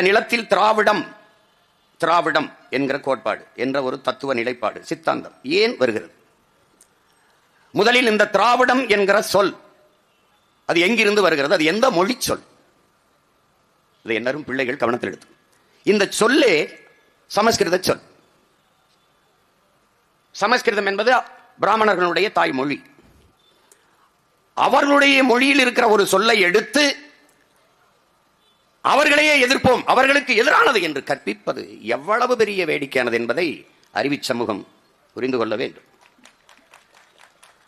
நிலத்தில் திராவிடம் திராவிடம் என்கிற கோட்பாடு என்ற ஒரு தத்துவ நிலைப்பாடு சித்தாந்தம் ஏன் வருகிறது? முதலில் இந்த திராவிடம் என்கிற சொல் அது எங்கிருந்து வருகிறது? அது எந்த மொழி சொல்? இதை எல்லாரும் பிள்ளைகள் கவனத்தில் எடுத்து, இந்த சொல்லே சமஸ்கிருத சொல். சமஸ்கிருதம் என்பது பிராமணர்களுடைய தாய்மொழி. அவர்களுடைய மொழியில் இருக்கிற ஒரு சொல்லை எடுத்து அவர்களையே எதிர்ப்போம், அவர்களுக்கு எதிரானது என்று கற்பிப்பது எவ்வளவு பெரிய வேடிக்கையானது என்பதை அறிவி சமூகம் புரிந்து கொள்ள வேண்டும்.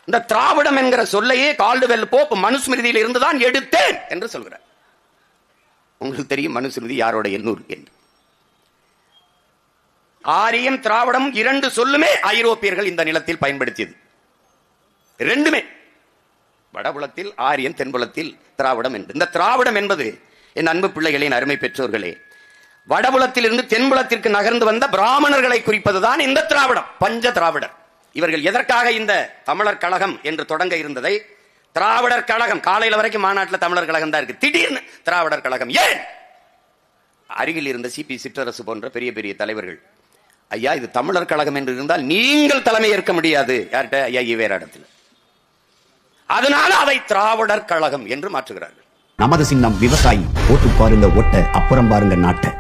இந்த திராவிடம் என்கிற சொல்லையே கால்டுவெல் போப் மனுஸ்மிருதியில் இருந்துதான் எடுத்தேன் என்று சொல்கிறார். உங்களுக்கு தெரியும் மனுஸ்மிருதி யாரோட நூல் என்று. ஆரியம் திராவிடம் இரண்டு சொல்லுமே ஐரோப்பியர்கள் இந்த நிலத்தில் பயன்படுத்தியது. ரெண்டுமே வடபுலத்தில் ஆரியம், தென்புலத்தில் திராவிடம் என்று. இந்த திராவிடம் என்பது என் அன்பு பிள்ளைகளின் அருமை பெற்றோர்களே, வடபுலத்தில் இருந்து தென்புலத்திற்கு நகர்ந்து வந்த பிராமணர்களை குறிப்பதுதான் இந்த திராவிடம், பஞ்ச திராவிடர். இவர்கள் எதற்காக இந்த தமிழர் கழகம் என்று தொடங்க இருந்ததை திராவிடர் கழகம், காலையில வரைக்கும் மாநாட்டில் தமிழர் கழகம் தான் இருக்கு, திடீர்னு திராவிடர் கழகம் ஏன்? அருகில் இருந்த சிபி சிற்றரசு போன்ற பெரிய பெரிய தலைவர்கள், ஐயா இது தமிழர் கழகம் என்று இருந்தால் நீங்கள் தலைமை ஏற்க முடியாது. யார்கிட்ட? ஐயா ஈவேரா இடத்துல. அதனால அதை திராவிடர் கழகம் என்று மாற்றுகிறார்கள். நமது சின்னம் விவசாயி. ஓட்டு பாருங்க ஓட்ட, அப்புறம் பாருங்க நாட்டை.